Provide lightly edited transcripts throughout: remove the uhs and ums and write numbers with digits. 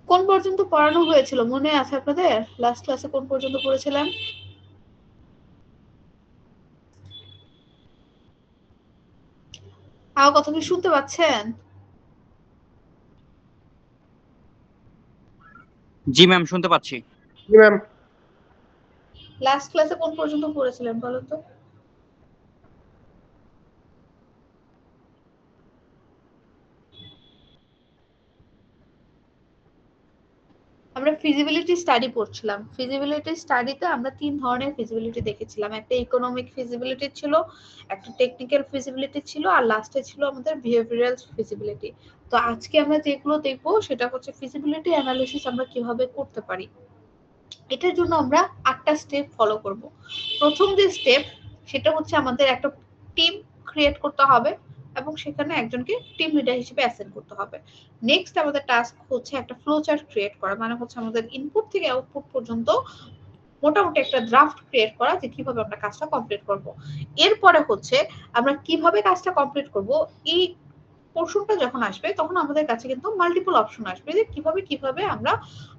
কোন পর্যন্ত পড়ানো হয়েছিল মনে আছে আপনাদের? লাস্ট ক্লাসে কোন পর্যন্ত পড়েছিলেন? আমার কথা কি শুনতে পাচ্ছেন? জি ম্যাম, শুনতে পাচ্ছি। জি ম্যাম। লাস্ট ক্লাসে কোন পর্যন্ত পড়েছিলেন বলো তো? আমরা ফিজিবিলিটি স্টাডি পড়ছিলাম। ফিজিবিলিটি স্টাডিতে আমরা ৩ ধরনের ফিজিবিলিটি দেখেছিলাম। একটা ইকোনমিক ফিজিবিলিটি ছিল, একটা টেকনিক্যাল ফিজিবিলিটি ছিল, আর লাস্টে ছিল আমাদের বিহেভিয়ারাল ফিজিবিলিটি। তো আজকে আমরা যেগুলো দেখবো সেটা হচ্ছে ফিজিবিলিটি অ্যানালিসিস আমরা কিভাবে করতে পারি। এটার জন্য আমরা ৮টা স্টেপ ফলো করব। প্রথম যে স্টেপ সেটা হচ্ছে আমাদের একটা টিম ক্রিয়েট করতে হবে এবং সেখানে একজনকে টিম লিডার হিসেবে অ্যাসাইন করতে হবে। নেক্সট আমাদের টাস্ক হচ্ছে একটা ফ্লো চার্ট ক্রিয়েট করা, মানে হচ্ছে আমাদের ইনপুট থেকে আউটপুট পর্যন্ত মোটামুটি একটা ড্রাফট ক্রিয়েট করা যে কিভাবে আমরা কাজটা কমপ্লিট করব। এরপরে হচ্ছে আমরা কিভাবে কাজটা কমপ্লিট করব, এই পোর্শনটা যখন আসবে তখন আমাদের কাছে কিন্তু মাল্টিপল অপশন আসবে যে কিভাবে আমরা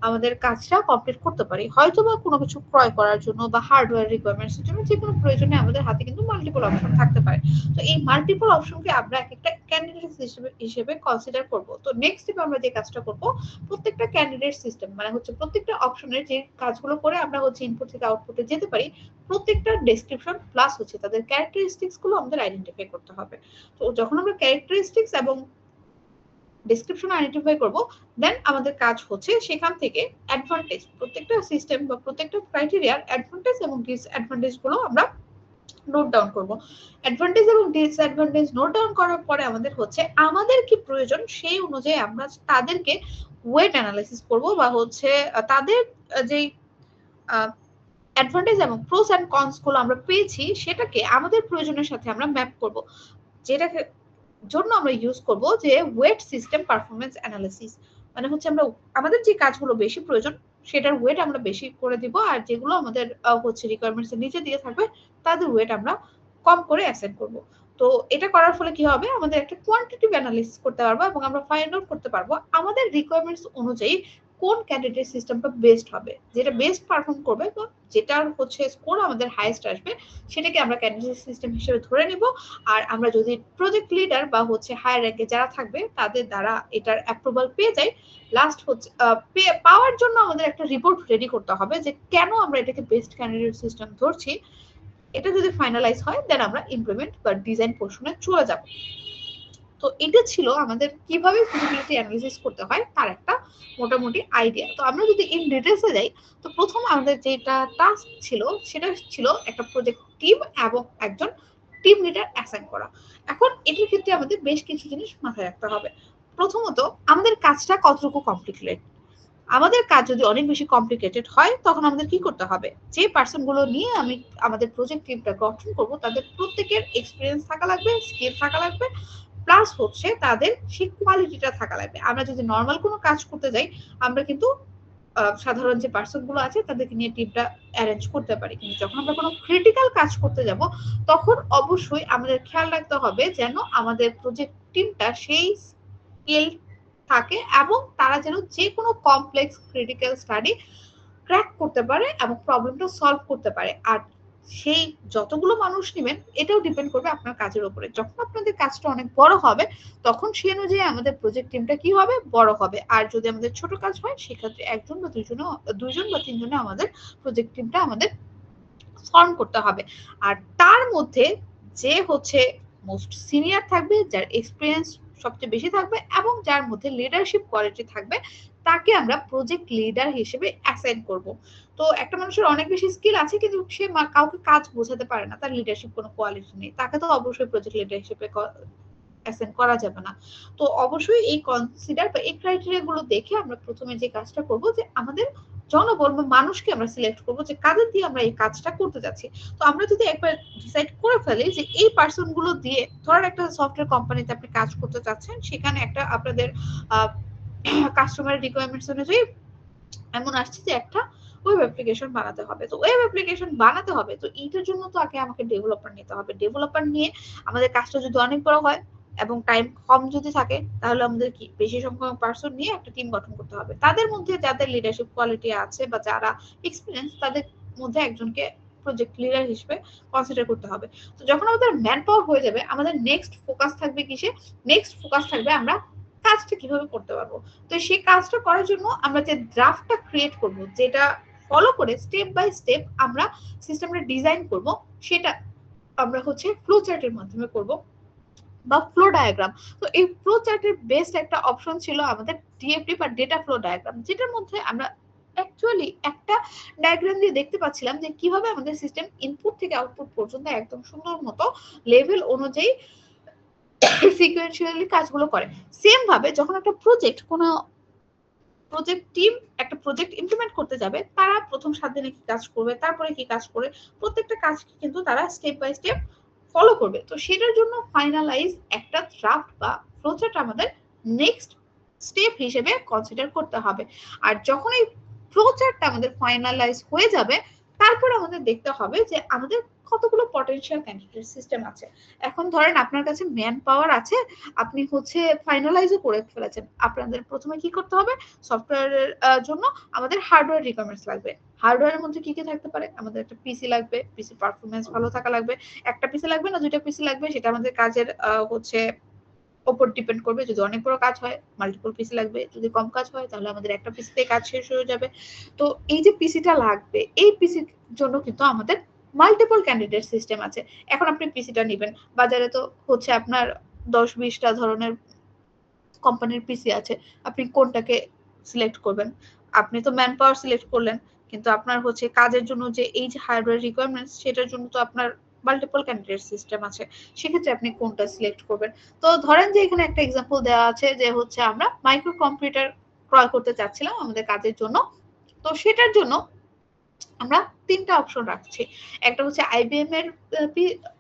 আমাদের কাজটা কমপ্লিট করতে পারি। হয়তো বা কোনো কিছু ক্রয় করার জন্য বা হার্ডওয়্যার রিকোয়ারমেন্টস এর জন্য যে কোনো প্রয়োজনে আমাদের হাতে কিন্তু মাল্টিপল অপশন থাকতে পারে। তো এই মাল্টিপল অপশনকে আমরা একটা ক্যান্ডিডেট হিসেবে কনসিডার করব। তো নেক্সট স্টেপে আমরা যে কাজটা করব, প্রত্যেকটা ক্যান্ডিডেট সিস্টেম মানে হচ্ছে প্রত্যেকটা অপশনের যে কাজগুলো করে আমরা হচ্ছে ইনপুট থেকে আউটপুটে যেতে পারি, প্রত্যেকটা ডেসক্রিপশন প্লাস হচ্ছে তাদের ক্যারেক্টারিস্টিক্স গুলো আমাদের আইডেন্টিফাই করতে হবে। তো যখন আমরা ক্যারেক্টারিস্টিক্স এবং ডেসক্রিপশন আইডেন্টিফাই করব, দেন আমাদের কাজ হচ্ছে সেখান থেকে অ্যাডভান্টেজ, প্রত্যেকটা সিস্টেম বা প্রত্যেকটা ক্রাইটেরিয়ার অ্যাডভান্টেজ এবং ডিসঅ্যাডভান্টেজ গুলো আমরা নোট ডাউন করব। অ্যাডভান্টেজ এবং ডিসঅ্যাডভান্টেজ নোট ডাউন করার পরে আমাদের হচ্ছে আমাদের কি প্রয়োজন সেই অনুযায়ী আমরা তাদেরকে ওয়েট অ্যানালাইসিস করব বা হচ্ছে তাদের যেই অ্যাডভান্টেজ এবং প্রোস এন্ড কনস গুলো আমরা পেয়েছি সেটাকে আমাদের প্রয়োজনের সাথে আমরা ম্যাপ করব, যেটাকে জন্য আমরা ইউজ করব যে ওয়েট সিস্টেম পারফরম্যান্স অ্যানালিসিস। মানে হচ্ছে আমরা আমাদের যে কাজগুলো বেশি প্রয়োজন সেটার ওয়েট আমরা বেশি করে দিব, আর যেগুলো আমাদের হচ্ছে রিকোয়ারমেন্টস এর নিচে দিয়ে থাকবে তাদের ওয়েট আমরা কম করে অ্যাসাইন করব। তো এটা করার ফলে কি হবে, আমাদের একটা কোয়ান্টিটিভ অ্যানালিসিস করতে পারবো এবং আমরা ফাইন্ড আউট করতে পারবো আমাদের রিকোয়ারমেন্টস অনুযায়ী কোন ক্যান্ডিডেট সিস্টেমটা বেস্ট হবে, যেটা বেস্ট পারফর্ম করবে বা যেটার হচ্ছে স্কোর আমাদের হাইয়েস্ট আসবে সেটাকে আমরা ক্যান্ডিডেট সিস্টেম হিসেবে ধরে নিব। আর আমরা যদি প্রজেক্ট লিডার বা হচ্ছে হায়ার র্যাঙ্কে যারা থাকবে তাদের দ্বারা এটার অ্যাপ্রুভাল পেয়ে যাই, লাস্ট হচ্ছে পাওয়ার জন্য আমাদের একটা রিপোর্ট রেডি করতে হবে যে কেন আমরা এটাকে বেস্ট ক্যান্ডিডেট সিস্টেম ধরছি। এটা যদি ফাইনালাইজ হয় দেন আমরা ইমপ্লিমেন্ট বা ডিজাইন পোর্শনে চলে যাব। তো এটা ছিল আমাদের কিভাবে ফিজিবিলিটি অ্যানালিসিস করতে হয় তার একটা মোটামুটি আইডিয়া। তো আমরা যদি ইন ডিটেলসে যাই, তো প্রথম আমাদের যেটা টাস্ক ছিল সেটা ছিল একটা প্রজেক্ট টিম এবং একজন টিম লিডার অ্যাসাইন করা। এখন এটার ক্ষেত্রে আমাদের বেশ কিছু জিনিস মাথায় রাখতে হবে। প্রথমত আমাদের কাজটা কতটুকু কমপ্লিকেটেড। আমাদের কাজ যদি অনেক বেশি কমপ্লিকেটেড হয় তখন আমাদের কি করতে হবে, যে পার্সন গুলো নিয়ে আমি আমাদের প্রজেক্ট টিমটা গঠন করব তাদের প্রত্যেকের এক্সপিরিয়েন্স থাকা লাগবে, স্কিল থাকা লাগবে, প্লাস হচ্ছে তাদের সেই কোয়ালিটিটা থাকা লাগবে। আমরা যদি নর্মাল কোনো কাজ করতে যাই আমরা কিন্তু সাধারণ যে পার্সন গুলো আছে তাদেরকে নিয়ে টিমটা অ্যারেঞ্জ করতে পারি, কিন্তু যখন আমরা কোনো ক্রিটিক্যাল কাজ করতে যাব তখন অবশ্যই আমাদের খেয়াল রাখতে হবে যেন আমাদের প্রজেক্ট টিমটা সেই স্কিল থাকে এবং তারা যেন যে কোনো কমপ্লেক্স ক্রিটিক্যাল স্টাডি ক্র্যাক করতে পারে এবং প্রবলেমটা সলভ করতে পারে। আর সেই যতগুলো মানুষ নেবেন এটাও ডিপেন্ড করবে আপনার কাজের উপরে। যখন আপনাদের কাজটা অনেক বড় হবে তখন সেই অনুযায়ী আমাদের প্রজেক্ট টিমটা কি হবে, বড় হবে। আর যদি আমাদের ছোট কাজ হয় সেক্ষেত্রে একজন বা দুইজন বা তিনজনে আমাদের প্রজেক্ট টিমটা আমাদের ফর্ম করতে হবে। আর তার মধ্যে যে হচ্ছে মোস্ট সিনিয়র থাকবে, যার এক্সপিরিয়েন্স সবচেয়ে বেশি থাকবে এবং যার মধ্যে লিডারশিপ কোয়ালিটি থাকবে তাকে আমরা প্রজেক্ট লিডার হিসেবে অ্যাসাইন করব। তো একটা মানুষের অনেক বেশি স্কিল আছে কিন্তু সে কাউকে কাজ বোঝাতে পারে না, তার লিডারশিপ কোনো কোয়ালিটি নেই, তাকে তো অবশ্যই প্রজেক্ট লিডার হিসেবে অ্যাসাইন করা যাবে না। তো অবশ্যই এই কনসিডার বা এই ক্রাইটেরিয়া গুলো দেখে আমরা প্রথমে যে কাজটা করব যে আমাদের জনবল বা মানুষকে আমরা সিলেক্ট করবো যে কাদের দিয়ে আমরা এই কাজটা করতে যাচ্ছি। তো আমরা যদি একবার ডিসাইড করে ফেলি যে এই পার্সন গুলো দিয়ে, ধরেন একটা সফটওয়্যার কোম্পানিতে আপনি কাজ করতে চাচ্ছেন, সেখানে একটা আপনাদের কাস্টমার রিকোয়ারমেন্টস অনুযায়ী এমন আসছে যে একটা ওয়েব অ্যাপ্লিকেশন বানাতে হবে। তো ওয়েব অ্যাপ্লিকেশন বানাতে হবে, তো এইটার জন্য তো আগে আমাকে ডেভেলপার নিতে হবে। ডেভেলপার নিয়ে আমাদের কাজটা যদি অনেক বড় হয় এবং টাইম কম যদি থাকে তাহলে আমাদের কি বেশি সংখ্যক পার্সন নিয়ে একটা টিম গঠন করতে হবে। তাদের মধ্যে যাদের লিডারশিপ কোয়ালিটি আছে বা যারা এক্সপিরিয়েন্স তাদের মধ্যে একজনকে প্রজেক্ট লিডার হিসেবে কনসিডার করতে হবে। তো যখন আমাদের ম্যান পাওয়ার হয়ে যাবে আমাদের নেক্সট ফোকাস থাকবে কিসে? নেক্সট ফোকাস থাকবে আমরা কাজটা কিভাবে করতে পারবো। তো সেই কাজটা করার জন্য আমরা যে ড্রাফটটা ক্রিয়েট করব, যেটা ফলো করে স্টেপ বাই স্টেপ আমরা সিস্টেমটা ডিজাইন করব, সেটা আমরা হচ্ছে ফ্লো চার্টের মাধ্যমে করব বা ফ্লো ডায়াগ্রাম। তো এই ফ্লো চার্টের বেস্ট একটা অপশন ছিল আমাদের ডিএফডি বা ডেটা ফ্লো ডায়াগ্রাম, যেটার মধ্যে আমরা অ্যাকচুয়ালি একটা ডায়াগ্রাম দিয়ে দেখতে পাচ্ছিলাম যে কিভাবে আমাদের সিস্টেম ইনপুট থেকে আউটপুট পর্যন্ত একদম সুন্দর মতো লেভেল অনুযায়ী সিকোয়েন্সিয়ালি কাজগুলো করে। সেম ভাবে যখন একটা প্রজেক্ট কোনো প্রজেক্ট টিম একটা প্রজেক্ট ইমপ্লিমেন্ট করতে যাবে, তারা প্রথম 7 দিনে কি কাজ করবে, তারপরে কি কাজ করে, প্রত্যেকটা কাজ কিন্তু তারা স্টেপ বাই স্টেপ ফলো করবে। তো সেটার জন্য ফাইনালাইজ একটা ড্রাফট বা ফ্লোচার্ট আমাদের নেক্সট স্টেপ হিসেবে কনসিডার করতে হবে। আর যখন এই ফ্লোচার্টটা আমাদের ফাইনালাইজ হয়ে যাবে, তারপর আমাদের দেখতে হবে যে আমাদের কতগুলো পটেনশিয়াল ক্যান্ডিডেট সিস্টেম আছে। এখন ধরেন আপনার কাছে ম্যান পাওয়ার আছে, আপনি হচ্ছে ফাইনালাইজও করে ফেলেছেন। আপনাদের প্রথমে কি করতে হবে? সফটওয়্যারের জন্য আমাদের হার্ডওয়্যার রিকোয়ারমেন্টস লাগবে। হার্ডওয়্যারের মধ্যে কি কি থাকতে পারে? আমাদের একটা পিসি লাগবে, পিসি পারফরমেন্স ভালো থাকা লাগবে। একটা পিসি লাগবে না, দুইটা পিসি লাগবে, সেটা আমাদের কাজের হচ্ছে উপর ডিপেন্ড করবে। যদি অনেক বড় কাজ হয় মাল্টিপল পিসি লাগবে, যদি কম কাজ হয় তাহলে আমাদের একটা পিসিতে কাজ শেষ হয়ে যাবে। তো এই যে পিসিটা লাগবে, এই পিসির জন্য কিন্তু আমাদের মাল্টিপল ক্যান্ডিডেট সিস্টেম আছে। এখন আপনি পিসিটা নেবেন, বাজারে তো হচ্ছে আপনার 10-20টা ধরনের কোম্পানির পিসি আছে, আপনি কোনটাকে সিলেক্ট করবেন? আপনি তো ম্যান পাওয়ার সিলেক্ট করলেন, কিন্তু আপনার হচ্ছে কাজের জন্য যে এই যে হার্ডওয়্যার রিকোয়ারমেন্টস, সেটার জন্য তো আপনার মাল্টিপল ক্যান্ডিডেট সিস্টেম আছে। সেক্ষেত্রে আপনি কোনটা সিলেক্ট করবেন? তো ধরেন যে এখানে একটা এক্সাম্পল দেওয়া আছে যে হচ্ছে আমরা মাইক্রো কম্পিউটার ক্রয় করতে চাচ্ছিলাম আমাদের কাজের জন্য। তো সেটার জন্য আমরা 3টা অপশন রাখছি। একটা হচ্ছে আইবিএম এর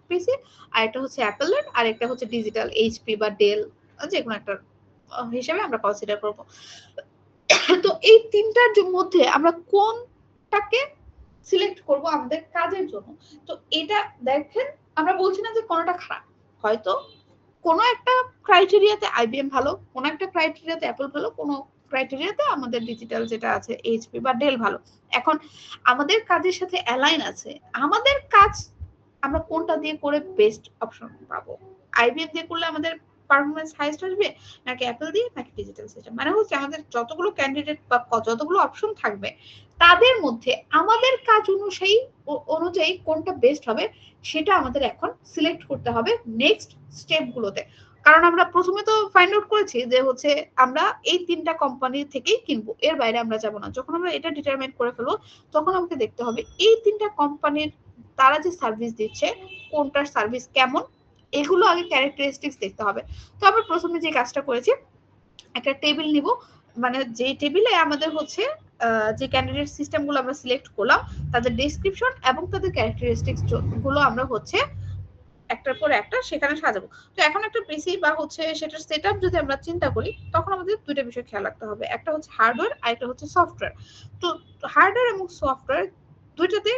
পিসি, আর একটা হচ্ছে অ্যাপল এর, আর একটা হচ্ছে ডিজিটাল এইচপি বা ডেল, যে কোনো একটা হিসেবে আমরা কনসিডার করব। তো এই 3টার মধ্যে আমরা কোনটাকে সিলেক্ট করব আমাদের কাজের জন্য? তো এটা দেখেন, আমরা বলছি না যে কোনটা খারাপ, হয়তো কোনো একটা ক্রাইটেরিয়াতে আইবিএম ভালো, কোনো একটা ক্রাইটেরিয়াতে অ্যাপল ভালো, কোনো ক্রাইটেরিয়াতে আমাদের ডিজিটাল যেটা আছে এইচপি বা ডেল ভালো। এখন আমাদের কাজের সাথে অ্যালাইন আছে, আমাদের কাজ আমরা কোনটা দিয়ে করে বেস্ট অপশন পাবো। আইবিএম দিয়ে করলে আমাদের পারফরমেন্স হাইয়েস্ট আসবে, নাকি অ্যাপল দিয়ে, নাকি ডিজিটাল সিস্টেম? মানে হচ্ছে আমাদের যতগুলো ক্যান্ডিডেট বা যতগুলো অপশন থাকবে, তাদের মধ্যে আমাদের কাজ অনুযায়ী কোনটা বেস্ট হবে সেটা আমাদের এখন সিলেক্ট করতে হবে নেক্সট স্টেপ গুলোতে। কারণ আমরা প্রথমে তো ফাইন্ড আউট করেছি যে হচ্ছে আমরা এই 3টা কোম্পানি থেকেই কিনবো, এর বাইরে আমরা যাব না। যখন আমরা এটা ডিটারমাইন করে ফেলবো, তখন আমাকে দেখতে হবে এই 3টা কোম্পানির তারা যে সার্ভিস দিচ্ছে, কোনটার সার্ভিস কেমন, এগুলো আগে ক্যারেক্টারিস্টিক্স দেখতে হবে। তো আমরা প্রথমে যে কাজটা করেছি, একটা টেবিল নিব, মানে যে টেবিলে আমাদের হচ্ছে যে ক্যান্ডিডেট সিস্টেম গুলো আমরা সিলেক্ট করলাম, তাদের ডেসক্রিপশন এবং তাদের ক্যারেক্টারিস্টিক্স গুলো আমরা হচ্ছে একটার পর একটা সেখানে সাজাবো। তো এখন একটা পিসি বা হচ্ছে সেটার সেটআপ যদি আমরা চিন্তা করি, তখন আমাদের দুইটা বিষয় খেয়াল রাখতে হবে। একটা হচ্ছে হার্ডওয়্যার আর একটা হচ্ছে সফটওয়্যার। তো হার্ডওয়্যার এবং সফটওয়্যার দুইটাতে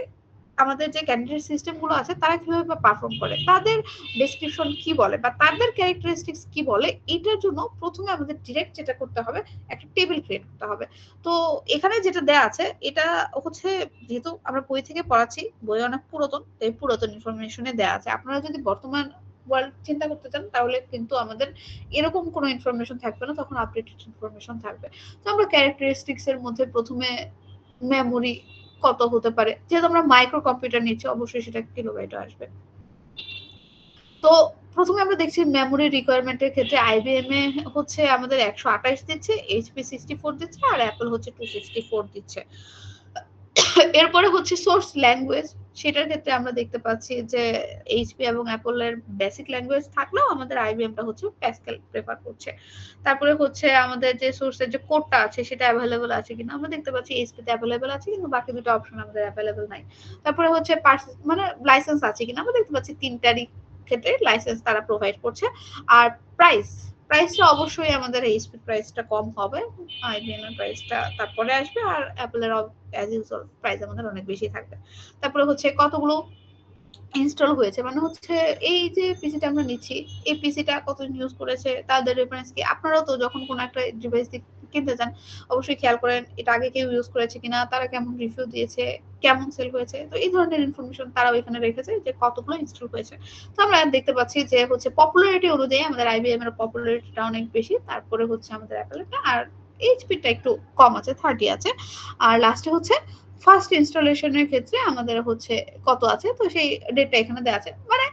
আমাদের যে ক্যান্ডিডেট সিস্টেম গুলো আছে তারা কিভাবে পারফর্ম করে, তাদের ডেসক্রিপশন কি বলে বা তাদের ক্যারেক্টারিস্টিক্স কি বলে, এটার জন্য প্রথমে আমাদের ডিরেক্ট যেটা করতে হবে, একটা টেবিল ক্রিয়েট করতে হবে। তো এখানে যেটা দেয়া আছে এটা হচ্ছে, যেহেতু আমরা বই থেকে পড়াচ্ছি, বই অনেক পুরাতন, এই পুরাতন ইনফরমেশনে দেয়া আছে। আপনারা যদি বর্তমান ওয়ার্ল্ড চিন্তা করতে চান তাহলে কিন্তু আমাদের এরকম কোনো ইনফরমেশন থাকবে না, তখন আপডেটেড ইনফরমেশন থাকবে। তো আমরা ক্যারেক্টারিস্টিক্স এর মধ্যে প্রথমে মেমোরি কত হতে পারে, যেহেতু আমরা মাইক্রো কম্পিউটার নিচ্ছি অবশ্যই সেটা কিলোবাইটে আসবে। তো প্রথমে আমরা দেখছি মেমোরি রিকোয়ারমেন্টের ক্ষেত্রে আইবিএম এ হচ্ছে আমাদের 128 দিচ্ছে, এইচপি 64 দিচ্ছে, আর অ্যাপল হচ্ছে 264 দিচ্ছে। এরপরে হচ্ছে সোর্স ল্যাঙ্গুয়েজ, সেটার ক্ষেত্রে আমরা দেখতে পাচ্ছি যে এইচপি এবং অ্যাপল এর বেসিক ল্যাঙ্গুয়েজ থাকলেও আমাদের আইবিএমটা হচ্ছে প্যাসকেল প্রেফার করছে। তারপরে হচ্ছে আমাদের যে সোর্সের যে কোডটা আছে সেটা অ্যাভেলেবল আছে কিনা, আমরা দেখতে পাচ্ছি এইচপি তে অ্যাভেলেবল আছে, কিন্তু বাকি দুটো অপশন আমাদের অ্যাভেলেবল নাই। তারপরে হচ্ছে মানে লাইসেন্স আছে কিনা, আমরা দেখতে পাচ্ছি 3টারই ক্ষেত্রে লাইসেন্স তারা প্রোভাইড করছে। আর প্রাইসটা অবশ্যই আমাদের এইচপি প্রাইসটা কম হবে, আইবিএম এর প্রাইসটা তারপরে আসবে, আর অ্যাপল এর অ্যাজ ইউজুয়াল প্রাইস আমাদের অনেক বেশি থাকবে। তারপরে হচ্ছে কতগুলো ইনস্টল হয়েছে, মানে হচ্ছে এই যে পিসিটা আমরা নিচ্ছি, এই পিসিটা কতদিন ইউজ করেছে, তাদের রেফারেন্স কি। আপনারাও তো যখন কোনো একটা ডিভাইস কিনতে যান অবশ্যই খেয়াল করেন এটা আগে কেউ ইউজ করেছে কিনা, তারা কেমন রিভিউ দিয়েছে, কেমন সেল হয়েছে। তো এই ধরনের ইনফরমেশন তারাও এখানে রেখেছে যে কতগুলো ইনস্টল হয়েছে। তো আমরা দেখতে পাচ্ছি যে হচ্ছে পপুলারিটি অনুযায়ী আমাদের আইবিএম এর পপুলারিটিটা অনেক বেশি, তারপরে হচ্ছে আমাদের অ্যাপেলটা, আর এইচপিটা একটু কম আছে, 30 আছে। আর লাস্টে হচ্ছে ফার্স্ট ইনস্টলেশনের ক্ষেত্রে আমাদের হচ্ছে কত আছে, তো সেই ডেটটা এখানে দেওয়া আছে। মানে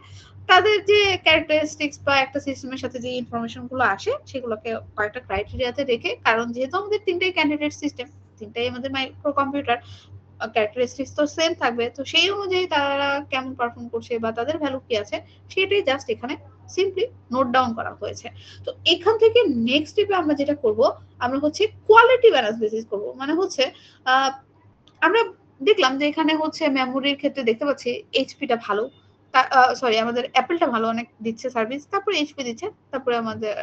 তাদের যে ক্যারেক্টারিস্টিক্স বা একটা সিস্টেমের সাথে যে ইনফরমেশন গুলো আসে সেগুলোকে কয়েকটা ক্রাইটেরিয়াতে রেখে, কারণ যেহেতু আমাদের তিনটাই ক্যান্ডিডেট সিস্টেম, তিনটাই আমাদের মাইক্রো কম্পিউটার, ক্যারেক্টারিস্টিক্স তো সেম থাকবে, তো সেই অনুযায়ী তারা কেমন পারফর্ম করছে বা তাদের ভ্যালু কি আছে সেটাই জাস্ট এখানে সিম্পলি নোট ডাউন করা হয়েছে। তো এখান থেকে নেক্সট স্টেপে আমরা যেটা করব, আমরা হচ্ছে কোয়ালিটি অ্যানালিসিস করব। মানে হচ্ছে আমরা দেখলাম যে এখানে হচ্ছে মেমোরির ক্ষেত্রে দেখতে পাচ্ছি এইচপিটা ভালো, সরি আমাদের অ্যাপেলটা ভালো অনেক দিচ্ছে সার্ভিস, তারপরে এইচপি দিচ্ছে, তারপরে আমাদের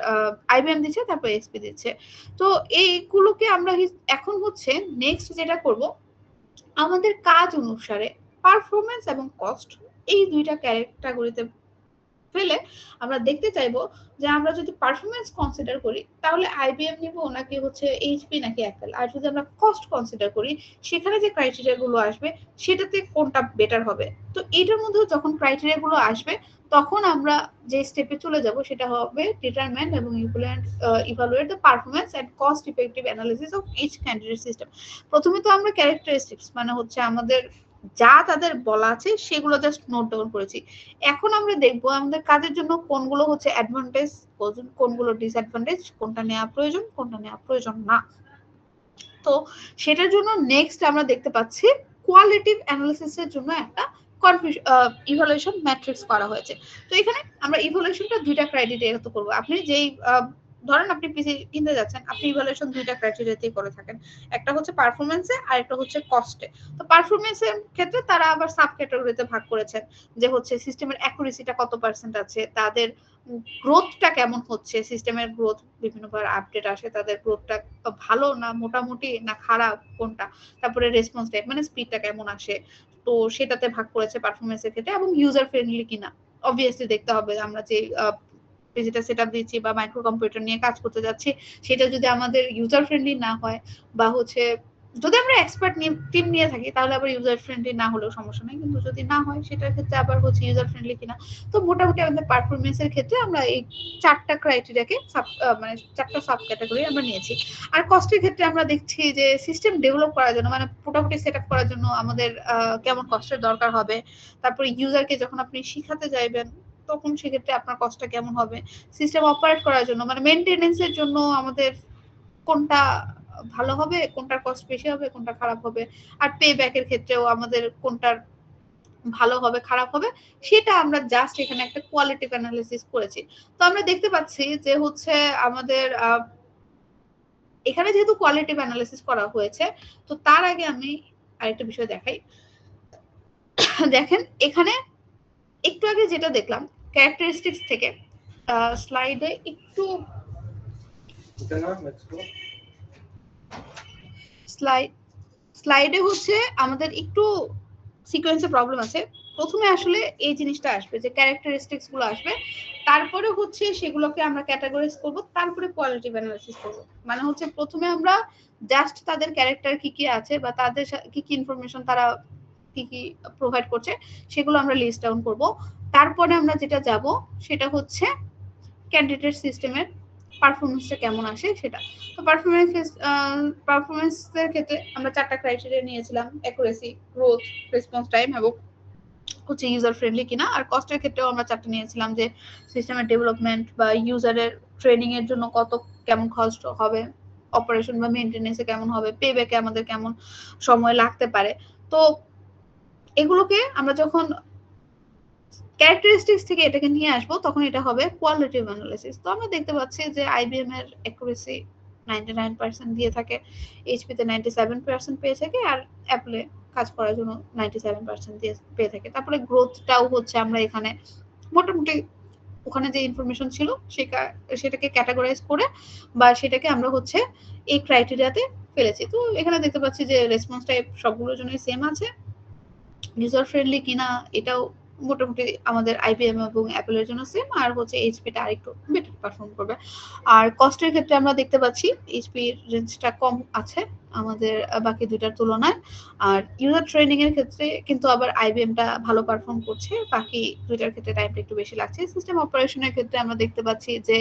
আইবিএম দিচ্ছে, তারপরে এইচপি দিচ্ছে। তো এইগুলোকে আমরা এখন হচ্ছে নেক্সট যেটা করব, আমাদের কাজ অনুসারে পারফরমেন্স এবং কস্ট এই দুইটা ক্যাটাগরিতে ফেলে আমরা দেখতে চাইবো যে আমরা যদি পারফরমেন্স কনসিডার করি তাহলে আইবিএম নিব নাকি হচ্ছে এইচপি নাকি অ্যাপেল, আর যদি আমরা কস্ট কনসিডার করি সেখানে যে ক্রাইটেরিয়া গুলো আসবে সেটাতে কোনটা বেটার হবে। তো এটার মধ্যে যখন ক্রাইটেরিয়া গুলো আসবে তখন আমরা যে স্টেপে চলে যাব সেটা হবে ডিটারমাইন এবং evaluate the performance and cost effective analysis of each candidate system. প্রথমে তো আমরা ক্যারেক্টারিস্টিক্স মানে হচ্ছে আমাদের যা তাদের বলা আছে সেগুলো জাস্ট নোট ডাউন করেছি। এখন আমরা দেখবো আমাদের কাজের জন্য কোনগুলো হচ্ছে অ্যাডভান্টেজ, কোনগুলো ডিসঅ্যাডভান্টেজ, কোনটা নেওয়া প্রয়োজন, কোনটা নেওয়া প্রয়োজন না। তো সেটার জন্য নেক্সট আমরা দেখতে পাচ্ছি কোয়ালিটিভ অ্যানালিসিসের জন্য একটা ইভালুয়েশন ম্যাট্রিক্স করা হয়েছে। তো এখানে আমরা ইভালুয়েশনটা দুইটা ক্রাইটেরিয়াতে করব। আপনি যেই ধরেন আপনি পিসি কিনতে যাচ্ছেন, আপনি ইভালুয়েশন দুইটা ক্রাইটেরিয়াতেই করে থাকেন, একটা হচ্ছে পারফরমেন্সে আর একটা হচ্ছে কস্টে। তো পারফরমেন্সের ক্ষেত্রে তারা আবার সাব ক্যাটাগরিতে ভাগ করেছেন যে হচ্ছে সিস্টেমের অ্যাকুরেসিটা কত পার্সেন্ট আছে, তাদের গ্রোথটা কেমন হচ্ছে, সিস্টেমের গ্রোথ বিভিন্নবার আপডেট আসে, তাদের গ্রোথটা ভালো না মোটামুটি না খারাপ কোনটা, তারপরে রেসপন্স টাইম মানে স্পিডটা কেমন আসে, তো সেটাতে ভাগ করেছে পারফরমেন্সের ক্ষেত্রে, এবং ইউজার ফ্রেন্ডলি কিনা অবভিয়াসলি দেখতে হবে। আমরা যে পিসিটা সেটআপ দিচ্ছি বা মাইক্রো কম্পিউটার নিয়ে কাজ করতে যাচ্ছি সেটা যদি আমাদের ইউজার ফ্রেন্ডলি না হয়, বা হচ্ছে যদি আমরা এক্সপার্ট টিম নিয়ে থাকি তাহলে আবার ইউজার ফ্রেন্ডলি না হলেও সমস্যা নেই, কিন্তু যদি না হয় সেটার ক্ষেত্রে আবার হচ্ছে ইউজার ফ্রেন্ডলি কিনা। তো মোটামুটি আমাদের পারফরমেন্সের ক্ষেত্রে আমরা এই চারটা ক্রাইটেরিয়াকে মানে চারটা সাব ক্যাটাগরি আমরা নিয়েছি। আর কস্টের ক্ষেত্রে আমরা দেখছি যে সিস্টেম ডেভেলপ করার জন্য মানে মোটামুটি সেট আপ করার জন্য আমাদের কেমন কষ্টের দরকার হবে, তারপরে ইউজারকে যখন আপনি শিখাতে যাইবেন তখন সেক্ষেত্রে আপনার কষ্টটা কেমন হবে, সিস্টেম অপারেট করার জন্য মানে মেনটেনেন্সের জন্য আমাদের কোনটা ভালো হবে, কোনটার কস্ট বেশি হবে, কোনটা খারাপ হবে, আর পে ব্যাকের ক্ষেত্রেও আমাদের কোনটার ভালো হবে খারাপ হবে, সেটা আমরা জাস্ট এখানে একটা কোয়ালিটিভ অ্যানালিসিস করেছি। তো আমরা দেখতে পাচ্ছি যে হচ্ছে আমাদের এখানে যেহেতু কোয়ালিটিভ অ্যানালিসিস করা হয়েছে, তো তার আগে আমি আরেকটা বিষয় দেখাই। দেখেন এখানে একটু আগে যেটা দেখলাম ক্যারেক্টারিস্টিক্স থেকে স্লাইডে একটু স্লাইডে হচ্ছে আমাদের একটু সিকোয়েন্সে প্রবলেম আছে। প্রথমে আসলে এই জিনিসটা আসবে যে ক্যারেক্টারিস্টিক্স গুলো আসবে, তারপরে হচ্ছে সেগুলোকে আমরা ক্যাটাগরাইজ করব, তারপরে কোয়ালিটিভ অ্যানালিসিস করব। মানে হচ্ছে প্রথমে আমরা জাস্ট তাদের ক্যারেক্টার কি কি আছে বা তাদের কি কি ইনফরমেশন তারা কি কি প্রোভাইড করছে সেগুলো আমরা লিস্ট ডাউন করব। তারপরে আমরা যেটা যাব সেটা হচ্ছে ক্যান্ডিডেট সিস্টেমের পারফরমেন্সটা কেমন আসে সেটা। তো পারফরমেন্সের ক্ষেত্রে আমরা চারটা ক্রাইটেরিয়া নিয়েছিলাম, অ্যাকুরেসি, গ্রোথ, রেসপন্স টাইম এবং হচ্ছে ইউজার ফ্রেন্ডলি কিনা। আর কস্টের ক্ষেত্রেও আমরা চারটা নিয়েছিলাম যে সিস্টেমের ডেভেলপমেন্ট বা ইউজারের ট্রেনিং এর জন্য কত কেমন কস্ট হবে, অপারেশন বা মেইনটেনেন্সে কেমন হবে, পে ব্যাকে আমাদের কেমন সময় লাগতে পারে। তো এগুলোকে আমরা যখন ক্যারেক্টারিস্টিক্স থেকে এটাকে নিয়ে আসবো তখন এটা হবে কোয়ালিটিভ অ্যানালিসিস। তো আমরা দেখতে পাচ্ছি যে আইবিএম এর অ্যাকুরেসি 99% দিয়ে থাকে, এইচপি তে 97% পেয়ে থাকে, আর অ্যাপলে কাজ করার জন্য 97% দিয়ে পেয়ে থাকে। তারপরে গ্রোথটাও হচ্ছে আমরা এখানে মোটামুটি ওখানে যে ইনফরমেশন ছিল সেটাকে ক্যাটাগরাইজ করে বা সেটাকে আমরা হচ্ছে এই ক্রাইটেরিয়াতে ফেলেছি। তো এখানে দেখতে পাচ্ছি যে রেসপন্স টাইপ সবগুলোর জন্যই সেম আছে, ইউজার ফ্রেন্ডলি কিনা এটাও মোটামুটি আমাদের আইবিএম এবং অ্যাপেলের জন্য সেম, আর হচ্ছে এইচপিটা আরেকটু বেটার পারফর্ম করবে। আর কস্টের ক্ষেত্রে আমরা দেখতে পাচ্ছি এইচপির রেঞ্জটা কম আছে আমাদের বাকি দুইটার তুলনায়। আর ইউজার ট্রেনিং এর ক্ষেত্রে কিন্তু আবার আইবিএমটা ভালো পারফর্ম করছে, বাকি দুইটার ক্ষেত্রে টাইমটা একটু বেশি লাগছে। সিস্টেম অপারেশনের ক্ষেত্রে আমরা দেখতে পাচ্ছি যে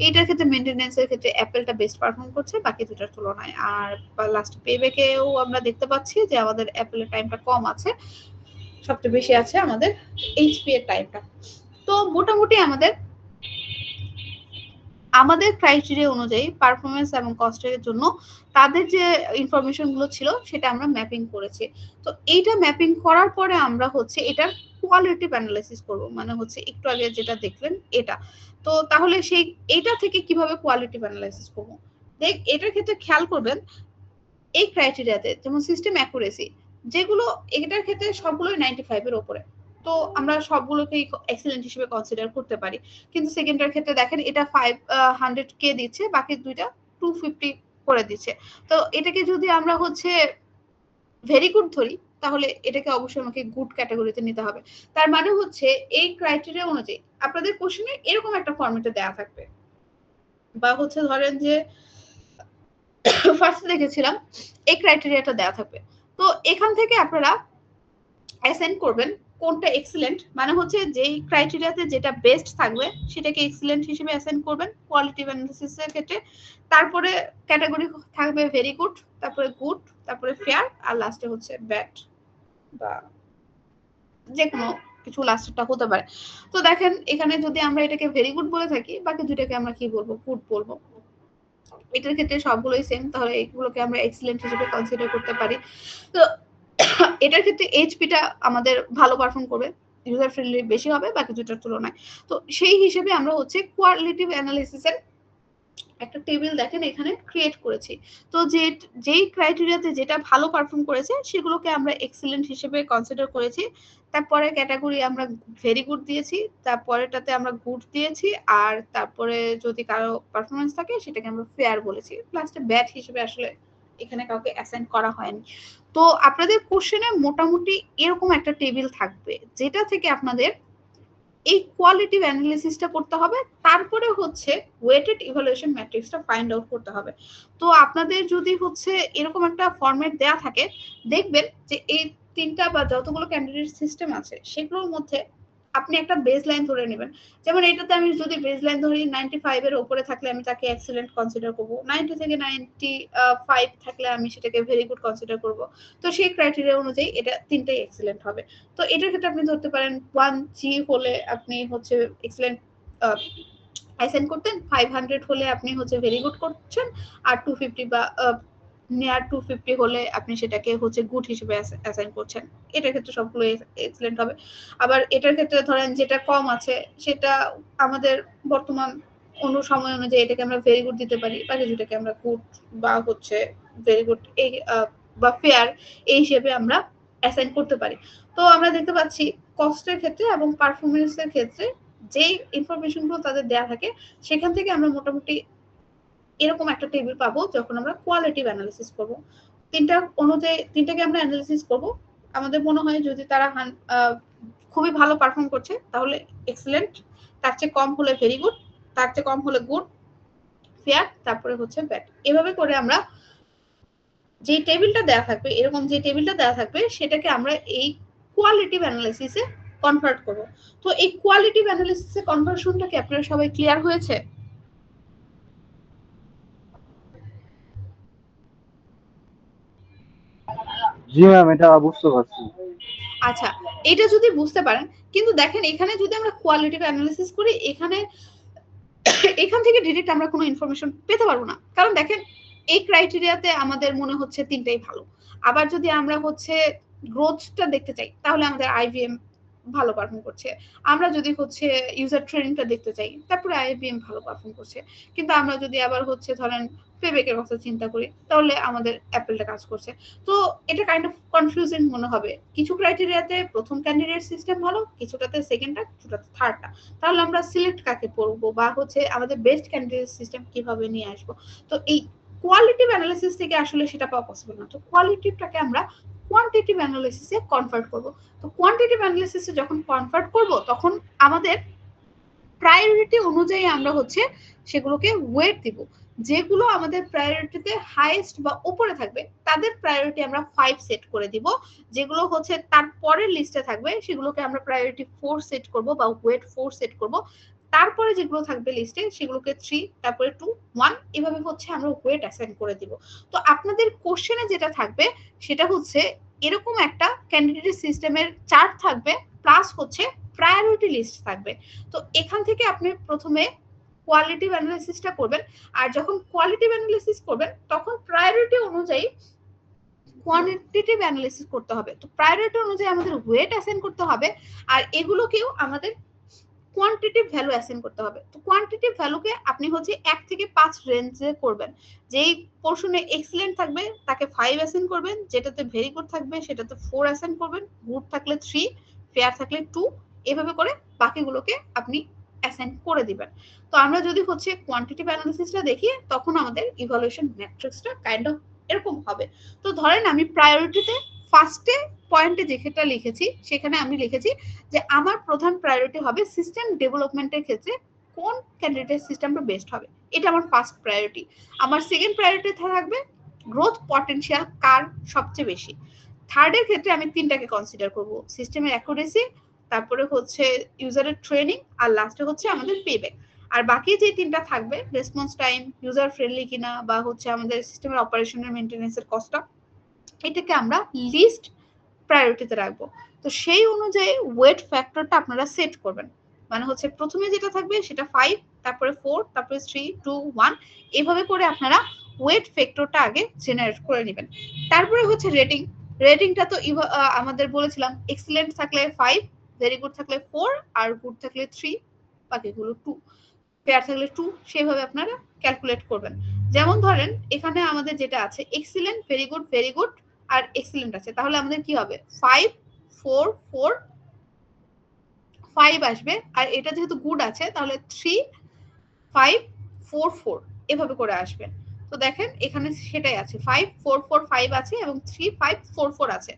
এইটার ক্ষেত্রে মেইনটেনেন্সের ক্ষেত্রে অ্যাপেলটা বেস্ট পারফর্ম করছে বাকি দুইটার তুলনায়। আর লাস্ট পেব্যাকেও আমরা দেখতে পাচ্ছি যে আমাদের অ্যাপেলের টাইমটা কম আছে, সবচেয়ে বেশি আছে আমাদের এইচপি এর টাইমটা। তো মোটামুটি আমাদের ক্রাইটেরিয়া অনুযায়ী পারফরমেন্স এবং কস্টের জন্য তাদের যে ইনফরমেশন গুলো ছিল সেটা আমরা ম্যাপিং করেছি। তো এইটা ম্যাপিং করার পরে আমরা হচ্ছে এটার কোয়ালিটিভ অ্যানালাইসিস করব, মানে হচ্ছে একটু আগে যেটা দেখলেন এটা। তো তাহলে সেই এটা থেকে কিভাবে কোয়ালিটিভ অ্যানালাইসিস করব, দেখ এটার ক্ষেত্রে খেয়াল করবেন এই ক্রাইটেরিয়াতে যেমন সিস্টেম অ্যাকুরেসি, যেগুলো এটার ক্ষেত্রে সবগুলোই 95 এর উপরে, তো আমরা সবগুলোকেই এক্সেলেন্ট হিসেবে কনসিডার করতে পারি। কিন্তু সেকেন্ডটার ক্ষেত্রে দেখেন এটা 500K দিচ্ছে, বাকি দুইটা 250 করে দিচ্ছে। তো এটাকে যদি আমরা হচ্ছে ভেরি গুড ধরি তাহলে এটাকে অবশ্যই আমাকে গুড ক্যাটাগরিতে নিতে হবে। তার মানে হচ্ছে এই ক্রাইটেরিয়া অনুযায়ী আপনাদের কোশ্চেনে এরকম একটা ফরম্যাটে দেওয়া থাকবে, বা হচ্ছে ধরেন যে ফার্স্ট দেখেছিলাম এই ক্রাইটেরিয়াটা দেওয়া থাকবে। তো এখান থেকে আপনারা অ্যাসাইন করবেন কোনটা এক্সিলেন্ট, মানে হচ্ছে যেই ক্রাইটেরিয়াতে যেটা বেস্ট থাকবে সেটাকে এক্সিলেন্ট হিসেবে অ্যাসাইন করবেন কোয়ালিটিভ অ্যানালিসিসের ক্ষেত্রে। তারপরে ক্যাটাগরি থাকবে ভেরি গুড, তারপরে গুড, তারপরে ফেয়ার, আর লাস্টে হচ্ছে ব্যাড বা যে কোনো কিছু লাস্টেরটা হতে পারে। তো দেখেন এখানে যদি আমরা এটাকে ভেরি গুড বলে থাকি, বাকি দুইটাকে আমরা কি বলবো, গুড বলবো। এটার ক্ষেত্রে সবগুলোই সেম, তাহলে এগুলোকে আমরা এক্সিলেন্ট হিসেবে কনসিডার করতে পারি। তো এটার ক্ষেত্রে এইচপিটা আমাদের ভালো পারফর্ম করবে, ইউজার ফ্রেন্ডলি বেশি হবে বাকি দুটার তুলনায়। তো সেই হিসেবে আমরা হচ্ছে কোয়ালিটিভ অ্যানালিসিসের একটা টেবিল দেখেন এখানে ক্রিয়েট করেছি। তো যেই ক্রাইটেরিয়াতে যেটা ভালো পারফর্ম করেছে সেগুলোকে আমরা এক্সিলেন্ট হিসেবে কনসিডার করেছি। তারপরে ক্যাটাগরি আমরা ভেরি গুড দিয়েছি, তারপরেটাতে আমরা গুড দিয়েছি, আর তারপরে যদি কারো পারফরমেন্স থাকে সেটাকে আমরা ফেয়ার বলেছি, লাস্টে ব্যাড হিসেবে আসলে এখানে কাউকে অ্যাসাইন করা হয়নি। তো আপনাদের কোশ্চেনে মোটামুটি এরকম একটা টেবিল থাকবে যেটা থেকে আপনাদের এই কোয়ালিটিভ অ্যানালিসিসটা করতে হবে, তারপরে হচ্ছে ওয়েটেড ইভালুয়েশন ম্যাট্রিক্সটা ফাইন্ড আউট করতে হবে। তো আপনাদের যদি হচ্ছে এরকম একটা ফরম্যাট দেয়া থাকে, দেখবেন যে এই তিনটা বা যতগুলো ক্যান্ডিডেট সিস্টেম আছে সেগুলোর মধ্যে আপনি একটা বেস লাইন ধরে নেবেন। যেমন এটাতে আমি যদি বেস লাইন ধরি 95 এর উপরে থাকলে আমি তাকে এক্সিলেন্ট কনসিডার করব, 90 থেকে 95 থাকলে আমি সেটাকে ভেরি গুড কনসিডার করব। তো সেই ক্রাইটেরিয়া অনুযায়ী এটা তিনটাই এক্সিলেন্ট হবে। তো এটার ক্ষেত্রে আপনি ধরতে পারেন 1G হলে আপনি হচ্ছে এক্সেলেন্ট অ্যাসাইন করতেন, 500 হলে আপনি হচ্ছে ভেরি গুড করছেন, আর 250 বা নিয়ার 250 হলে আপনি সেটাকে হচ্ছে গুড হিসেবে অ্যাসাইন করছেন। এটার ক্ষেত্রে সবগুলো এক্সেলেন্ট হবে। আবার এটার ক্ষেত্রে ধরেন যেটা কম আছে সেটা আমাদের বর্তমান সময় অনুযায়ী এটাকে আমরা ভেরি গুড দিতে পারি, বাকি যেটাকে আমরা গুড বা হচ্ছে ভেরি গুড এই বা ফেয়ার এই হিসেবে আমরা অ্যাসাইন করতে পারি। তো আমরা দেখতে পাচ্ছি কস্টের ক্ষেত্রে এবং পারফরমেন্সের ক্ষেত্রে যে ইনফরমেশন গুলো তাদের দেওয়া থাকে সেখান থেকে আমরা মোটামুটি এরকম একটা টেবিল পাবো যখন আমরা কোয়ালিটিভ অ্যানালিসিস করব। তিনটা অনুযায়ী তিনটাকে আমরা অ্যানালিসিস করব। আমাদের মনে হয় যদি তারা খুবই ভালো পারফর্ম করছে তাহলে এক্সেলেন্ট, তার চেয়ে কম হলে ভেরি গুড, তার চেয়ে কম হলে গুড, ফেয়ার, তারপরে হচ্ছে ব্যাড। এভাবে করে আমরা যে টেবিলটা দেওয়া থাকবে, এরকম যে টেবিলটা দেওয়া থাকবে সেটাকে আমরা এই কোয়ালিটিভ অ্যানালিসিসে কনভার্ট করব। তো এই কোয়ালিটিভ অ্যানালিসিসে কনভার্সনটা কি আপনারা সবাই ক্লিয়ার হয়েছে? জি ম্যাম, এটা বুঝতে পারছি। আচ্ছা, এটা যদি বুঝতে পারেন, কিন্তু দেখেন এখানে যদি আমরা কোয়ালিটিভ অ্যানালিসিস করি এখান থেকে ডিরেক্ট আমরা কোনো ইনফরমেশন পেতে পারবো না, কারণ দেখেন এই ক্রাইটেরিয়াতে আমাদের মনে হচ্ছে তিনটাই ভালো। আবার যদি আমরা হচ্ছে গ্রোথটা দেখতে চাই তাহলে আমাদের আইভিএম ভালো পারফর্ম করছে। আমরা যদি হচ্ছে ইউজার ট্রেনিংটা দেখতে চাই তারপরে আইভিএম ভালো পারফর্ম করছে। কিন্তু আমরা যদি আবার হচ্ছে ধরেন ফেবেকের কথা চিন্তা করি তাহলে আমাদের অ্যাপেলটা কাজ করছে। তো এটা কাইন্ড অফ কনফিউজিং মনে হবে, কিছু ক্রাইটেরিয়াতে প্রথম ক্যান্ডিডেট সিস্টেম ভালো, কিছুটাতে সেকেন্ডটা, কিছুটাতে থার্ডটা। তাহলে আমরা সিলেক্ট কাকে পড়বো বা হচ্ছে আমাদের বেস্ট ক্যান্ডিডেট সিস্টেম কিভাবে নিয়ে আসবো। তো এই কোয়ালিটিভ অ্যানালিসিস থেকে আসলে সেটা পাওয়া পসিবল না। তো কোয়ালিটিভটাকে আমরা কোয়ান্টিটিভ অ্যানালিসিসে কনভার্ট করব। তো কোয়ান্টিটিভ অ্যানালিসিসে যখন কনভার্ট করব তখন আমাদের প্রায়োরিটি অনুযায়ী আমরা হচ্ছে সেগুলোকে ওয়েট দিব। যেগুলো আমাদের প্রায়োরিটিতে হাইয়েস্ট বা উপরে থাকবে তাদের প্রায়োরিটি আমরা 5 সেট করে দিব। যেগুলো হচ্ছে তার পরের লিস্টে থাকবে সেগুলোকে আমরা প্রায়োরিটি 4 সেট করব বা ওয়েট 4 সেট করব। তারপরে যেগুলো থাকবে লিস্টে সেগুলোকে 3, তারপরে 2, 1 এভাবে হচ্ছে আমরা ওয়েট অ্যাসাইন করে দিব। তো আপনাদের কোশ্চেনে যেটা থাকবে সেটা হচ্ছে এরকম একটা ক্যান্ডিডেট সিস্টেমের চার্ট থাকবে প্লাস হচ্ছে প্রায়োরিটি লিস্ট থাকবে। তো এখান থেকে আপনি প্রথমে কোয়ালিটিভ অ্যানালিসিসটা করবেন, আর যখন কোয়ালিটিভ অ্যানালিসিস করবেন তখন প্রায়োরিটি অনুযায়ী কোয়ান্টিটিভ অ্যানালিসিস করতে হবে। তো প্রায়োরিটি অনুযায়ী আমাদের ওয়েট অ্যাসাইন করতে হবে, আর এগুলোকেও আমাদের কোয়ান্টিটিভ ভ্যালু অ্যাসাইন করতে হবে। তো কোয়ান্টিটিভ ভ্যালুকে আপনি হচ্ছে 1 থেকে 5 রেঞ্জে করবেন। যেই পোরশনে এক্সিলেন্ট থাকবে তাকে 5 অ্যাসাইন করবেন, যেটাতে ভেরি গুড থাকবে সেটাতে 4 অ্যাসাইন করবেন, গুড থাকলে 3, ফেয়ার থাকলে 2, এভাবে করে বাকিগুলোকে আপনি অ্যাসাইন করে দিবেন। তো আমরা যদি হচ্ছে কোয়ান্টিটিভ অ্যানালিসিসটা দেখি তখন আমাদের ইভালুয়েশন ম্যাট্রিক্সটা কাইন্ড অফ এরকম হবে। তো ধরেন আমি প্রায়োরিটিতে ফার্স্টে পয়েন্টে যেটা লিখেছি সেখানে আমি লিখেছি যে আমার প্রধান প্রায়োরিটি হবে সিস্টেম ডেভেলপমেন্টের ক্ষেত্রে কোন ক্যান্ডিডেট সিস্টেমটা বেস্ট হবে, এটা আমার ফার্স্ট প্রায়োরিটি। আমার সেকেন্ড প্রায়োরিটি থাকবে গ্রোথ পটেনশিয়াল কার সবচেয়ে বেশি। থার্ডের ক্ষেত্রে আমি তিনটাকে কনসিডার করব, সিস্টেমের অ্যাকুরেসি, তারপরে হচ্ছে ইউজারের ট্রেনিং, আর লাস্টে হচ্ছে আমাদের পেব্যাক। আর বাকি যে তিনটা থাকবে রেসপন্স টাইম, ইউজার ফ্রেন্ডলি কিনা, বা হচ্ছে আমাদের সিস্টেমের অপারেশনের মেইনটেনেন্সের কস্টটা, এটাকে আমরা লিস্ট প্রায়োরিটিতে রাখবো। তো সেই অনুযায়ী ওয়েট ফ্যাক্টরটা আপনারা সেট করবেন। মানে হচ্ছে প্রথমে যেটা থাকবে সেটা 5, তারপরে 4, তারপরে 3, 2, 1 এভাবে করে আপনারা ওয়েট ফ্যাক্টরটা আগে জেনারেট করে নেবেন। তারপরে হচ্ছে রেটিং। রেটিংটা তো আমাদের বলেছিলাম এক্সিলেন্ট থাকলে 5, ভেরি গুড থাকলে 4, আর গুড থাকলে 3, বাকিগুলো 2, ফেয়ার থাকলে 2, সেভাবে আপনারা ক্যালকুলেট করবেন। যেমন ধরেন এখানে আমাদের যেটা আছে এক্সিলেন্ট, ভেরি গুড আর এক্সিলেন্ট আছে, তাহলে আমাদের কি হবে 5, 4, 4, 5 আসবে। আর এটা যেহেতু গুড আছে তাহলে 3, 5, 4, 4 এভাবে করে আসবে। তো দেখেন এখানে সেটাই আছে 5, 4, 4, 5 আছে এবং 3, 5, 4, 4 আছে।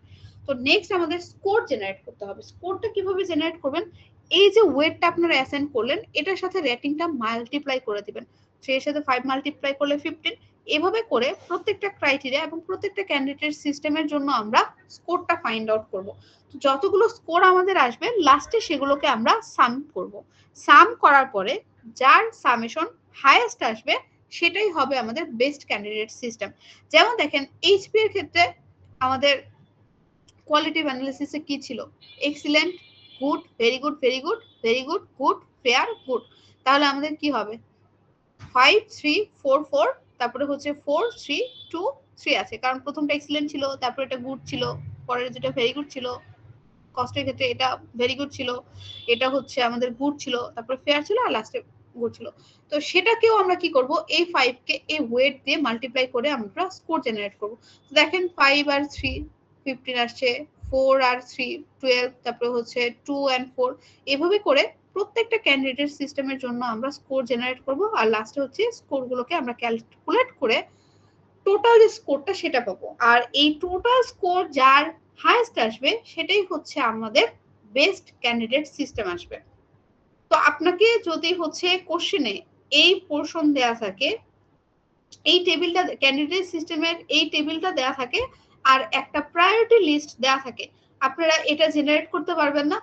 তো নেক্সট আমাদের স্কোর জেনারেট করতে হবে। স্কোরটা কিভাবে জেনারেট করবেন, এই যে ওয়েটটা আপনারা অ্যাসাইন করলেন এটার সাথে রেটিংটা মাল্টিপ্লাই করে দিবেন। 3 এর সাথে 5 মাল্টিপ্লাই করলে 15, এভাবে করে প্রত্যেকটা ক্রাইটেরিয়া এবং প্রত্যেকটা ক্যান্ডিডেট সিস্টেমের জন্য আমরা স্কোরটা ফাইন্ড আউট করব। তো যতগুলো স্কোর আমাদের আসবে লাস্টে সেগুলোকে আমরা সাম করব। সাম করার পরে যার সামেশন হাইয়েস্ট আসবে সেটাই হবে আমাদের বেস্ট ক্যান্ডিডেট সিস্টেম। যেমন দেখেন এইচপি এর ক্ষেত্রে আমাদের কোয়ালিটিভ অ্যানালিসিসে কি ছিল, excellent, good, very good, very good, very good, good, fair, good. তাহলে আমাদের কি হবে 5, 3, 4, 4, তারপরে হচ্ছে 4, 3, 2, 3 আছে, কারণ প্রথমটা এক্সিলেন্ট ছিল, তারপরে এটা গুড ছিল, পরের যেটা ভেরি গুড ছিল, কস্টের ক্ষেত্রে এটা ভেরি গুড ছিল, এটা হচ্ছে আমাদের গুড ছিল, তারপরে ফেয়ার ছিল, আর লাস্টে গুড ছিল। তো সেটাকেও আমরা কি করব, এই 5 কে এই ওয়েট দিয়ে মাল্টিপ্লাই করে আমরা স্কোর জেনারেট করব। দেখেন 5 আর 3 15 আসছে, 4 আর 3 12, তারপরে হচ্ছে 2 and 4, এভাবে করে প্রত্যেকটা ক্যান্ডিডেট সিস্টেমের জন্য আমরা স্কোর জেনারেট করব, আর লাস্টে হচ্ছে স্কোরগুলোকে আমরা ক্যালকুলেট করে টোটাল যে স্কোরটা সেটা পাবো। আর এই টোটাল স্কোর যার হাইয়েস্ট আসবে সেটাই হচ্ছে আমাদের বেস্ট ক্যান্ডিডেট সিস্টেম আসবে। তো আপনাকে যদি হচ্ছে কোশ্চেনে এই পোরশন দেয়া থাকে, এই টেবিলটা ক্যান্ডিডেট সিস্টেমের এই টেবিলটা দেয়া থাকে আর একটা প্রায়োরিটি লিস্ট দেয়া থাকে, আপনারা এটা জেনারেট করতে পারবেন না,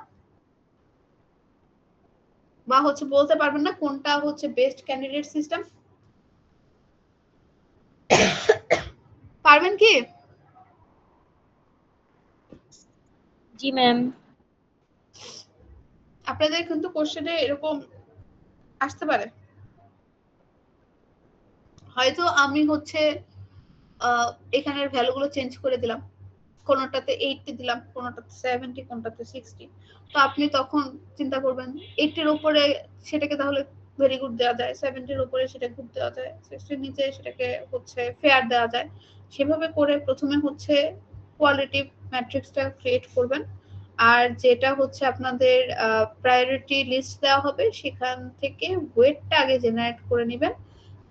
বা হচ্ছে বলতে পারবেন না কোনটা হচ্ছে বেস্ট ক্যান্ডিডেট সিস্টেম? পারবেন কি? জি ম্যাম। আপনাদের কিন্তু কোশ্চেনে এরকম আসতে পারে, হয়তো আমি হচ্ছে এখানের ভ্যালুগুলো চেঞ্জ করে দিলাম, কোনটাতে 80 দিলাম, কোনটাতে 70, কোনটাতে 60। তো আপনি তখন চিন্তা করবেন 80 এর উপরে সেটাকে তাহলে ভেরি গুড দেওয়া যায়, 70 এর উপরে সেটা গুড দেওয়া যায়, 60 এর নিচে সেটাকে হচ্ছে ফেয়ার দেওয়া যায়। সেভাবে করে প্রথমে হচ্ছে কোয়ালিটিভ ম্যাট্রিক্সটা ক্রিয়েট করবেন, আর যেটা হচ্ছে আপনাদের প্রায়োরিটি লিস্ট দেওয়া হবে সেখান থেকে ওয়েটটা আগে জেনারেট করে নেবেন,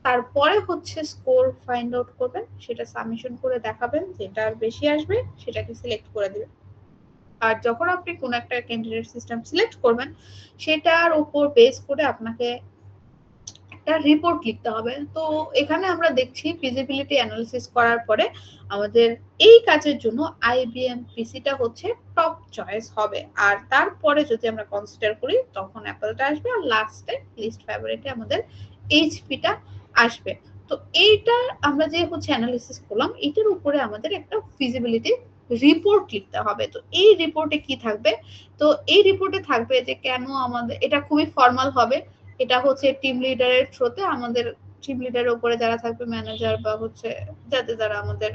তারপরে হচ্ছে স্কোর ফাইন্ড আউট করবেন, সেটা সাবমিশন করে দেখাবেন, যেটা আর বেশি আসবে সেটাকে সিলেক্ট করে দিবেন। আর যখন আপনি কোন একটা ক্যান্ডিডেট সিস্টেম সিলেক্ট করবেন সেটার উপর বেস করে আপনাকে একটা রিপোর্ট লিখতে হবে। তো এখানে আমরা দেখছি ফিজিবিলিটি অ্যানালিসিস করার পরে আমাদের এই কাজের জন্য আইবিএম পিসিটা হচ্ছে টপ চয়েস হবে। আর তারপরে যদি আমরা কনসিডার করি তখন অ্যাপলটা আসবে, আর লাস্টে লিস্ট ফেভারিটে আমাদের এইচপিটা আসবে। তো এইটা আমরা যে হচ্ছে অ্যানালিসিস করলাম, এটার উপরে আমাদের একটা ফিজিবিলিটি রিপোর্ট লিখতে হবে। তো এই রিপোর্টে কি থাকবে? তো এই রিপোর্টে থাকবে যে কেন আমাদের, এটা খুবই ফর্মাল হবে, এটা হচ্ছে টিম লিডারের থ্রুতে, আমাদের টিম লিডারের উপরে যারা থাকবে, ম্যানেজার বা হচ্ছে যারা আমাদের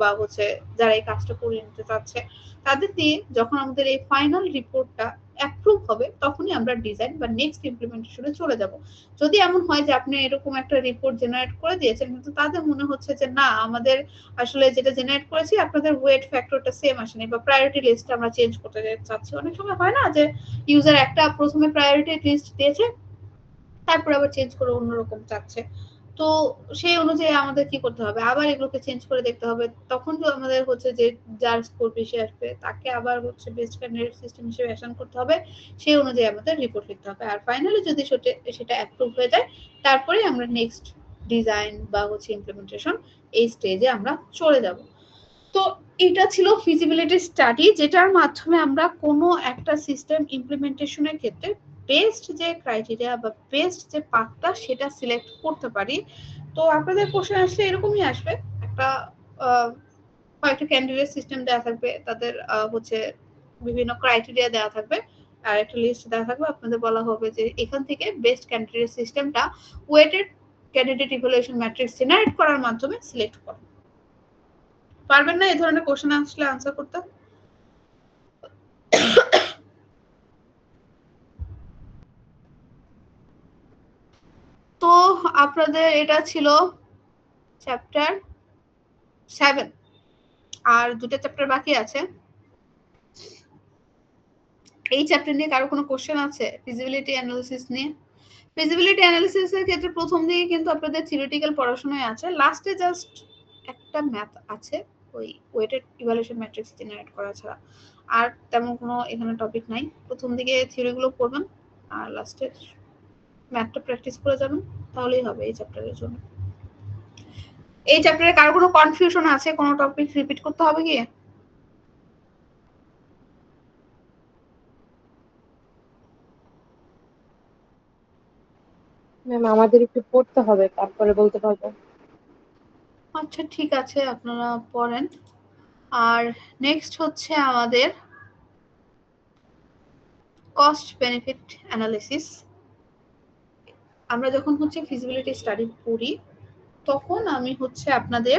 বা হচ্ছে যারা এই কাজটা করে নিতে চাচ্ছে, তাদের দিয়ে যখন আমাদের এই ফাইনাল রিপোর্টটা অ্যাপ্রুভ হবে তখনই আমরা ডিজাইন বা নেক্সট ইমপ্লিমেন্টেশনে চলে যাব। যদি এমন হয় যে আপনি এরকম একটা রিপোর্ট জেনারেট করে দিয়েছেন কিন্তু তাদের মনে হচ্ছে যে না, আমাদের আসলে যেটা জেনারেট করেছি আপনাদের ওয়েট ফ্যাক্টরটা সেম আসেনি, বা প্রায়োরিটি লিস্ট আমরা চেঞ্জ করতে চাচ্ছি। অনেক সময় হয় না যে ইউজার একটা প্রথমে প্রায়োরিটি লিস্ট দিয়েছে, তারপর আবার চেঞ্জ করে অন্যরকম চাচ্ছে। তো সেই অনুযায়ী আমাদের কি করতে হবে, আবার এগুলোকে চেঞ্জ করে দেখতে হবে। তখন তো আমাদের হচ্ছে যে যার স্কোর বেশি আসবে তাকে আবার হচ্ছে বেস্ট ক্যান্ডিডেট সিস্টেম হিসেবে অ্যাসাইন করতে হবে, সেই অনুযায়ী আমাদের রিপোর্ট লিখতে হবে। আর ফাইনালি যদি সেটা অ্যাপ্রুভ হয়ে যায় তারপরে আমরা নেক্সট ডিজাইন বা হচ্ছে ইমপ্লিমেন্টেশন এই স্টেজে আমরা চলে যাব। তো এটা ছিল ফিজিবিলিটি স্টাডি, যেটার মাধ্যমে আমরা কোনো একটা সিস্টেম ইমপ্লিমেন্টেশনের ক্ষেত্রে বেস্ট যে ক্রাইটেরিয়া বা বেস্ট যে পাথটা সেটা সিলেক্ট করতে পারি। তো আপনাদের কোশ্চেন আসলে এরকমই আসবে, একটা কয়েকটা ক্যান্ডিডেট সিস্টেম দেওয়া থাকবে, তাদের হচ্ছে বিভিন্ন ক্রাইটেরিয়া দেওয়া থাকবে, আর একটা লিস্ট দেওয়া থাকবে, আপনাদের বলা হবে যে এখান থেকে বেস্ট ক্যান্ডিডেট সিস্টেমটা weighted candidate evaluation matrix generate করার মাধ্যমে সিলেক্ট করুন। পারবেন না এই ধরনের কোশ্চেন আসলে আনসার করতে? তো আপনাদের এটা ছিল চ্যাপ্টার 7, আর দুটো চ্যাপ্টার বাকি আছে। এই চ্যাপ্টার নিয়ে কারো কোনো কোশ্চেন আছে ফিজিবিলিটি অ্যানালিসিস নিয়ে? ফিজিবিলিটি অ্যানালিসিস এর ক্ষেত্রে প্রথম দিকে কিন্তু আপনাদের থিওরিটিক্যাল পড়াশোনাই আছে, লাস্টে জাস্ট একটা ম্যাথ আছে, ওই ওয়েটেড ইভালুয়েশন ম্যাট্রিক্স জেনারেট করা ছাড়া আর তেমন কোনো এখানে টপিক নাই। প্রথম দিকে থিওরিগুলো পড়বেন আর লাস্টে ম্যাথটা প্র্যাকটিস করে যাবেন, তাহলেই হবে এই চ্যাপ্টারের জন্য। এই চ্যাপ্টারে কারো কোনো কনফিউশন আছে, কোনো টপিক রিপিট করতে হবে কি? ম্যাম আমাদের একটু পড়তে হবে, তারপরে বলতে পারবো। আচ্ছা ঠিক আছে, আপনারা পড়েন। আর নেক্সট হচ্ছে আমাদের কস্ট বেনিফিট অ্যানালিসিস। আমরা যখন হচ্ছে ফিজিবিলিটি স্টাডি করি তখন আমি হচ্ছে আপনাদের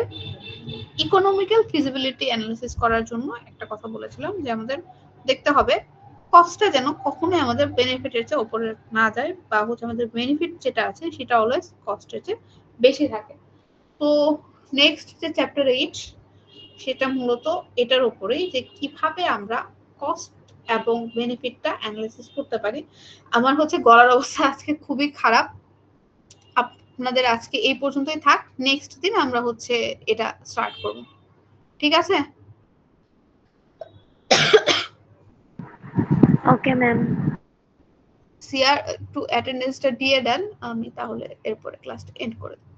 ইকোনমিক্যাল ফিজিবিলিটি অ্যানালিসিস করার জন্য একটা কথা বলেছিলাম যে আমাদের দেখতে হবে কস্টটা যেন কখনোই আমাদের বেনিফিটের চেয়ে উপরে না যায়, বা হচ্ছে আমাদের বেনিফিট যেটা আছে সেটা অলওয়েজ কস্টের চেয়ে বেশি থাকে। তো নেক্সট যে চ্যাপ্টার 8 সেটা মূলত এটার উপরেই, যে কিভাবে আমরা কস্ট এবং বেনিফিটটা অ্যানালিসিস করতে পারি। আমার হচ্ছে গলার অবস্থা আজকে খুবই খারাপ, আপনাদের আজকে এই পর্যন্তই থাক, নেক্সট দিন আমরা হচ্ছে এটা স্টার্ট করব, ঠিক আছে? Okay ma'am. সিআর টু অ্যাটেন্ডেন্সটা দিয়ে দেন, আমি তাহলে এরপরে ক্লাসটা এন্ড করে দেব।